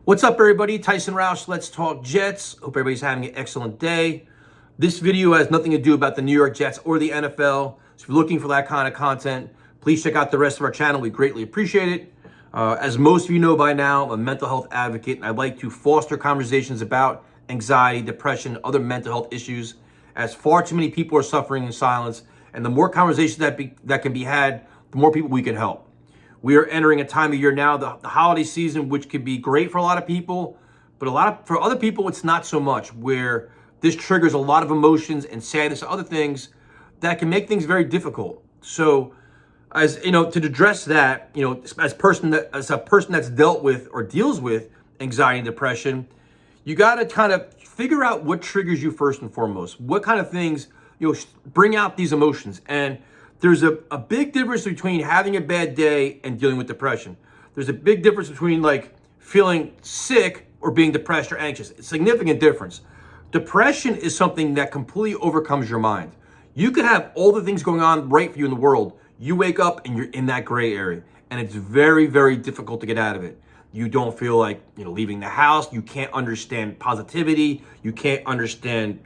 What's up, everybody? Tyson Roush, Let's Talk Jets. Hope everybody's having an excellent day. This video has nothing to do about the New York Jets or the NFL. So if you're looking for that kind of content, please check out the rest of our channel. We greatly appreciate it. As most of you know by now, I'm a mental health advocate, and I like to foster conversations about anxiety, depression, other mental health issues, as far too many people are suffering in silence. And the more conversations that can be had, the more people we can help. We are entering a time of year now, the holiday season, which could be great for a lot of people, but for other people, it's not so much, where this triggers a lot of emotions and sadness and other things that can make things very difficult. So, as you know, to address that, as a person that's dealt with or deals with anxiety and depression, you got to kind of figure out what triggers you first and foremost. What kind of things bring out these emotions. And there's a big difference between having a bad day and dealing with depression. There's a big difference between like feeling sick or being depressed or anxious. It's a significant difference. Depression is something that completely overcomes your mind. You could have all the things going on right for you in the world. You wake up and you're in that gray area, and it's very, very difficult to get out of it. You don't feel like, leaving the house. You can't understand positivity. You can't understand,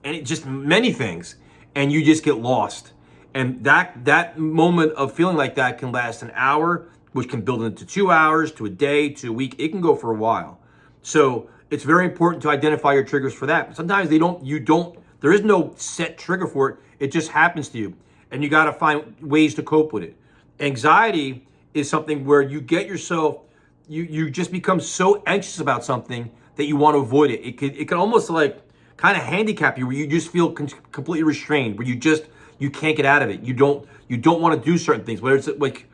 and just many things, and you just get lost. And that moment of feeling like that can last an hour, which can build into 2 hours, to a day, to a week. It can go for a while. So it's very important to identify your triggers for that. Sometimes there is no set trigger for it. It just happens to you. And you got to find ways to cope with it. Anxiety is something where you get yourself, you just become so anxious about something that you want to avoid it. It could almost like kind of handicap you, where you just feel completely restrained, where you can't get out of it. You don't want to do certain things, whether it's like,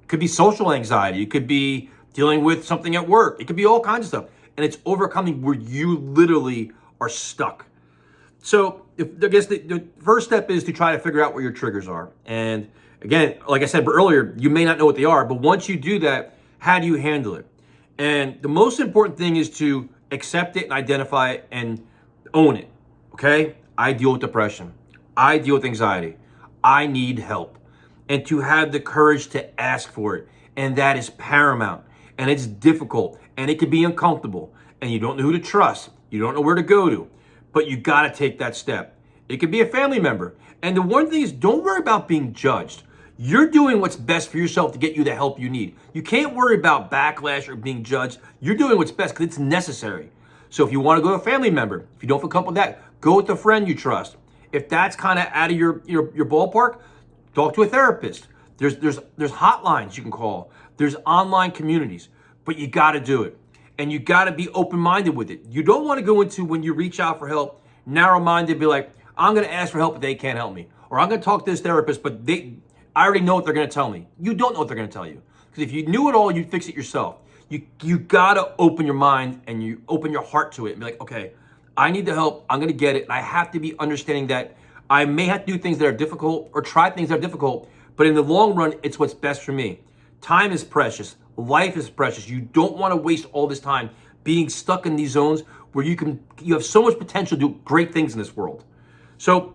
could be social anxiety. It could be dealing with something at work. It could be all kinds of stuff. And it's overcoming where you literally are stuck. So I guess the first step is to try to figure out what your triggers are. And again, like I said earlier, you may not know what they are, but once you do that, how do you handle it? And the most important thing is to accept it and identify it and own it. Okay? I deal with depression. I deal with anxiety. I need help. And to have the courage to ask for it. And that is paramount. And it's difficult. And it can be uncomfortable. And you don't know who to trust. You don't know where to go to. But you got to take that step. It could be a family member. And the one thing is, don't worry about being judged. You're doing what's best for yourself to get you the help you need. You can't worry about backlash or being judged. You're doing what's best because it's necessary. So if you want to go to a family member, if you don't feel comfortable with that, go with a friend you trust. If that's kind of out of your ballpark, talk to a therapist. There's hotlines you can call. There's online communities, but you got to do it. And you got to be open-minded with it. You don't want to go into, when you reach out for help, narrow-minded, be like, I'm going to ask for help, but they can't help me. Or I'm going to talk to this therapist, but I already know what they're going to tell me. You don't know what they're going to tell you. Because if you knew it all, you'd fix it yourself. You got to open your mind and you open your heart to it and be like, okay, I need the help. I'm going to get it. And I have to be understanding that I may have to do things that are difficult or try things that are difficult, but in the long run, it's what's best for me. Time is precious. Life is precious. You don't want to waste all this time being stuck in these zones where you have so much potential to do great things in this world. So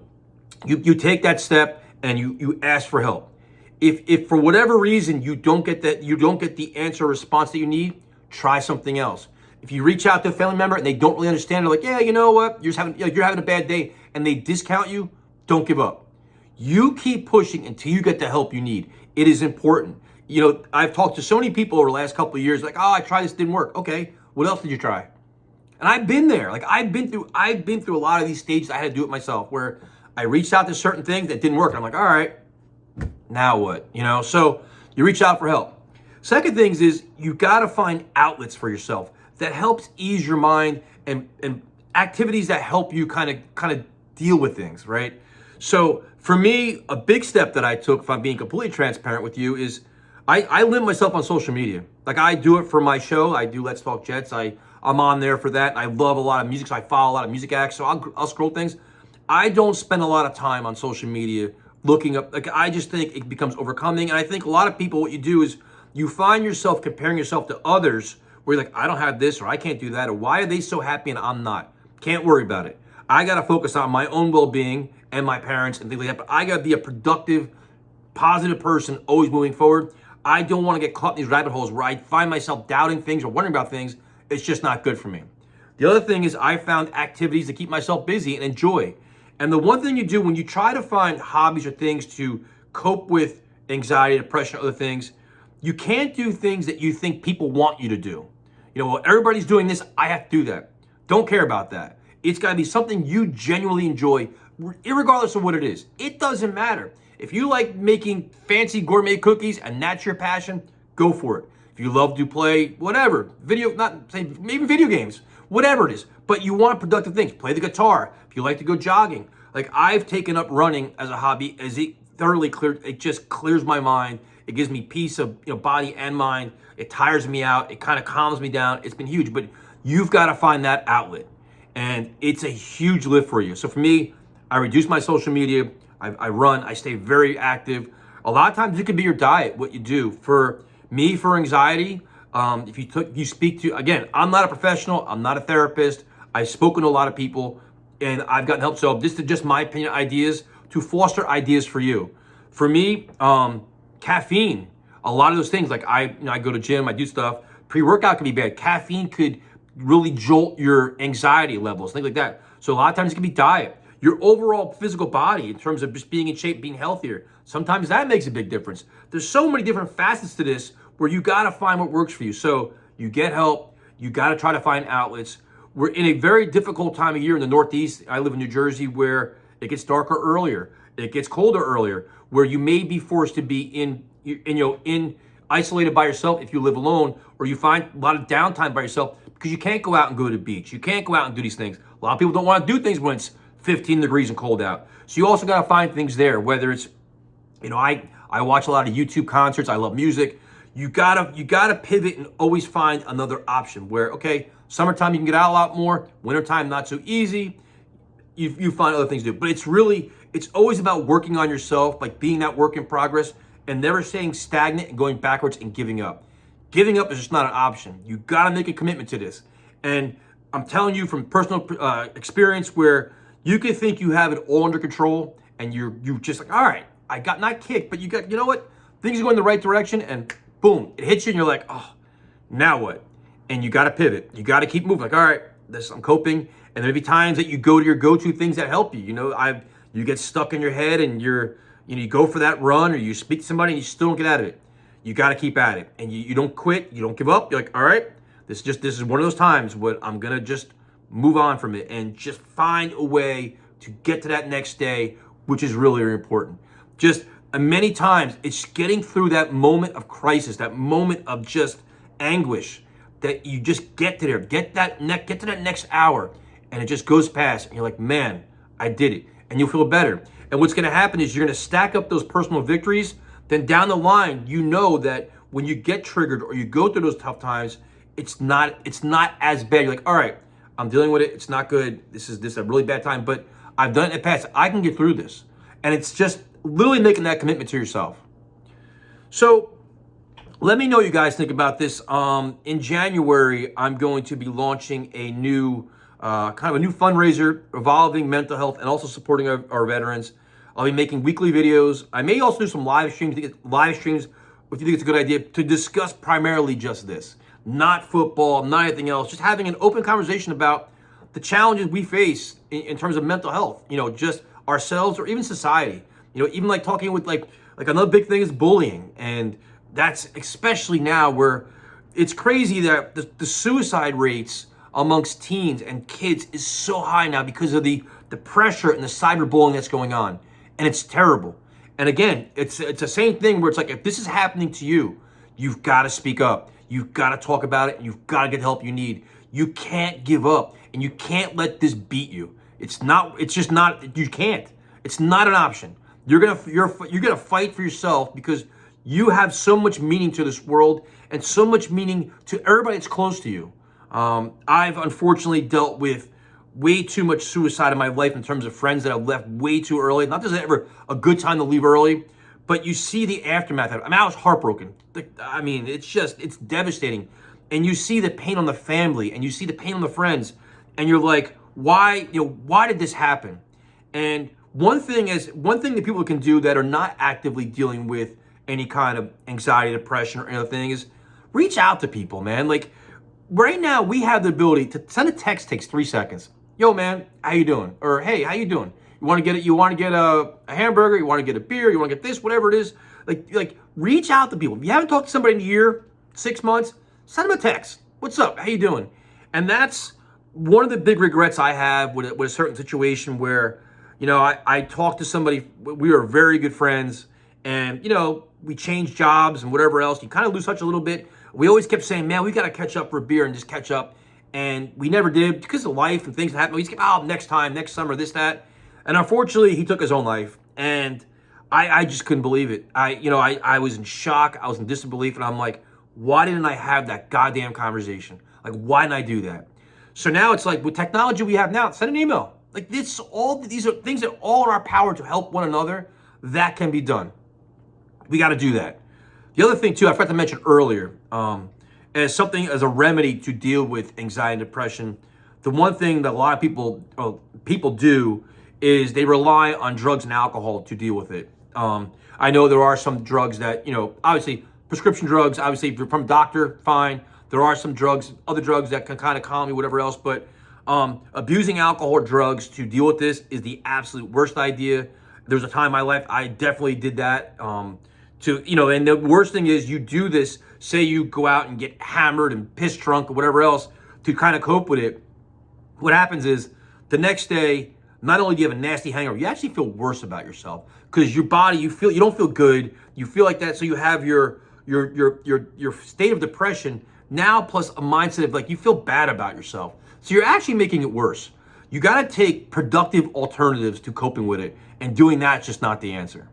you take that step and you ask for help. If for whatever reason you don't get the answer or response that you need, try something else. If you reach out to a family member and they don't really understand, they're like, yeah, you know what, you're having a bad day, and they discount you, don't give up. You keep pushing until you get the help you need. It is important. I've talked to so many people over the last couple of years, like, oh, I tried this, didn't work. Okay, what else did you try? And I've been there. Like I've been through a lot of these stages. I had to do it myself, where I reached out to certain things that didn't work. And I'm like, all right, now what? So you reach out for help. Second things is you got to find outlets for yourself that helps ease your mind, and activities that help you kind of deal with things, right? So for me, a big step that I took, if I'm being completely transparent with you, is I limit myself on social media. Like I do it for my show. I do Let's Talk Jets. I'm on there for that. I love a lot of music, so I follow a lot of music acts. So I'll scroll things. I don't spend a lot of time on social media looking up. Like I just think it becomes overcoming. And I think a lot of people, what you do is you find yourself comparing yourself to others, where you're like, I don't have this, or I can't do that, or why are they so happy and I'm not? Can't worry about it. I got to focus on my own well-being and my parents and things like that. But I got to be a productive, positive person, always moving forward. I don't want to get caught in these rabbit holes where I find myself doubting things or wondering about things. It's just not good for me. The other thing is I found activities to keep myself busy and enjoy. And the one thing you do when you try to find hobbies or things to cope with anxiety, depression, other things, you can't do things that you think people want you to do. Well, everybody's doing this, I have to do that. Don't care about that. It's got to be something you genuinely enjoy, irregardless of what it is. It doesn't matter. If you like making fancy gourmet cookies and that's your passion, go for it. If you love to play whatever, maybe video games, whatever it is, but you want productive things, play the guitar. If you like to go jogging, like I've taken up running as a hobby, as it thoroughly clears, it just clears my mind. It gives me peace of body and mind. It tires me out. It kind of calms me down. It's been huge, but you've got to find that outlet, and it's a huge lift for you. So for me, I reduce my social media. I run. I stay very active. A lot of times it could be your diet, what you do. For me, for anxiety, if you speak to, again, I'm not a professional. I'm not a therapist. I've spoken to a lot of people, and I've gotten help. So this is just my opinion, ideas to foster ideas for you. For me, caffeine, a lot of those things, like I go to gym, I do stuff. Pre-workout can be bad. Caffeine could really jolt your anxiety levels, things like that. So a lot of times it can be diet. Your overall physical body, in terms of just being in shape, being healthier, sometimes that makes a big difference. There's so many different facets to this where you got to find what works for you. So you get help. You got to try to find outlets. We're in a very difficult time of year in the Northeast. I live in New Jersey, where it gets darker earlier. It gets colder earlier, where you may be forced to be in isolated by yourself if you live alone, or you find a lot of downtime by yourself because you can't go out and go to the beach. You can't go out and do these things. A lot of people don't want to do things when it's 15 degrees and cold out. So you also got to find things there, whether it's, I watch a lot of YouTube concerts. I love music. You gotta pivot and always find another option where, okay, summertime you can get out a lot more, wintertime not so easy. You find other things to do. But it's always about working on yourself, like being that work in progress and never staying stagnant and going backwards and giving up. Giving up is just not an option. You gotta make a commitment to this. And I'm telling you from personal experience, where you can think you have it all under control and you're just like, all right, I got not kicked, but you know what? Things are going the right direction, and boom, it hits you and you're like, oh, now what? And you got to pivot. You got to keep moving. Like, all right, I'm coping. And there'll be times that you go to your go-to things that help you. You get stuck in your head and you go for that run, or you speak to somebody and you still don't get out of it. You got to keep at it, and you don't quit. You don't give up. You're like, all right, this is one of those times where I'm going to just move on from it and just find a way to get to that next day, which is really, really important. Many times it's getting through that moment of crisis, that moment of just anguish, that you just get to there, get to that next hour, and it just goes past, and you're like, man, I did it, and you'll feel better. And what's going to happen is you're going to stack up those personal victories. Then down the line, you know that when you get triggered or you go through those tough times, it's not as bad. You're like, all right, I'm dealing with it. It's not good. This is a really bad time, but I've done it in the past. I can get through this. And it's just literally making that commitment to yourself. So let me know what you guys think about this. In January, I'm going to be launching a new fundraiser involving mental health and also supporting our veterans. I'll be making weekly videos. I may also do some live streams if you think it's a good idea, to discuss primarily just this. Not football, not anything else. Just having an open conversation about the challenges we face in terms of mental health. Just ourselves or even society. Even like talking with like another big thing is bullying, and that's especially now where it's crazy that the suicide rates amongst teens and kids is so high now because of the pressure and the cyberbullying that's going on, and it's terrible. And again, it's the same thing where it's like, if this is happening to you, you've got to speak up. You've got to talk about it, and you've got to get the help you need. You can't give up, and you can't let this beat you. You can't. It's not an option. You're gonna fight for yourself, because you have so much meaning to this world and so much meaning to everybody that's close to you. I've unfortunately dealt with way too much suicide in my life in terms of friends that have left way too early. Not that there's ever a good time to leave early, but you see the aftermath of it. I was heartbroken. It's devastating. And you see the pain on the family, and you see the pain on the friends, and you're like, why did this happen? And one thing that people can do that are not actively dealing with any kind of anxiety, depression, or any other thing is reach out to people, man. Like right now, we have the ability to send a text. Takes 3 seconds. Yo, man, how you doing? Or hey, how you doing? You want to get it? You want to get a hamburger? You want to get a beer? You want to get this? Whatever it is. Like reach out to people. If you haven't talked to somebody in a year, 6 months, send them a text. What's up? How you doing? And that's one of the big regrets I have with a certain situation where, you know, I talked to somebody. We were very good friends, and you know, we changed jobs and whatever else. You kind of lose touch a little bit. We always kept saying, man, we got to catch up for a beer and just catch up. And we never did because of life and things that happen. We just kept, oh, next time, next summer, this, that. And unfortunately, he took his own life. And I just couldn't believe it. I was in shock. I was in disbelief. And I'm like, why didn't I have that goddamn conversation? Like, why didn't I do that? So now it's like with technology we have now, send an email. Like these are things that are all in our power to help one another. That can be done. We got to do that. The other thing too, I forgot to mention earlier, as a remedy to deal with anxiety and depression, the one thing that a lot of people do is they rely on drugs and alcohol to deal with it. I know there are some drugs that, you know, obviously prescription drugs, obviously if you're from a doctor, fine. There are some drugs, other drugs that can kind of calm you, whatever else, but abusing alcohol or drugs to deal with this is the absolute worst idea. There was a time in my life I definitely did that. And the worst thing is you do this, say you go out and get hammered and piss drunk or whatever else to kind of cope with it. What happens is the next day, not only do you have a nasty hangover, you actually feel worse about yourself because your body, you don't feel good. You feel like that. So you have your state of depression now plus a mindset of like, you feel bad about yourself. So you're actually making it worse. You got to take productive alternatives to coping with it, and doing that's just not the answer.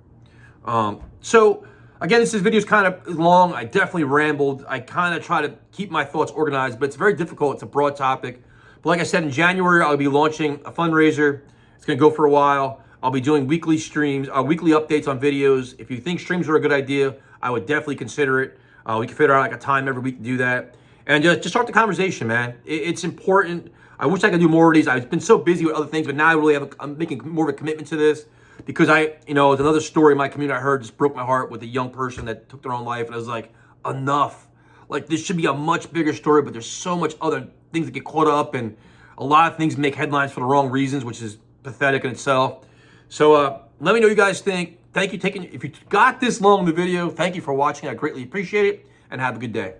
So again, this video is kind of long. I definitely rambled. I kind of try to keep my thoughts organized, but it's very difficult. It's a broad topic. But like I said, in January, I'll be launching a fundraiser. It's going to go for a while. I'll be doing weekly streams, weekly updates on videos. If you think streams are a good idea, I would definitely consider it. We can figure out like a time every week to do that. And just start the conversation, man. It's important. I wish I could do more of these. I've been so busy with other things, but now I really I'm making more of a commitment to this because it's another story in my community I heard just broke my heart with a young person that took their own life. And I was like, enough. Like this should be a much bigger story, but there's so much other things that get caught up, and a lot of things make headlines for the wrong reasons, which is pathetic in itself. So let me know what you guys think. Thank you if you got this long in the video, thank you for watching. I greatly appreciate it, and have a good day.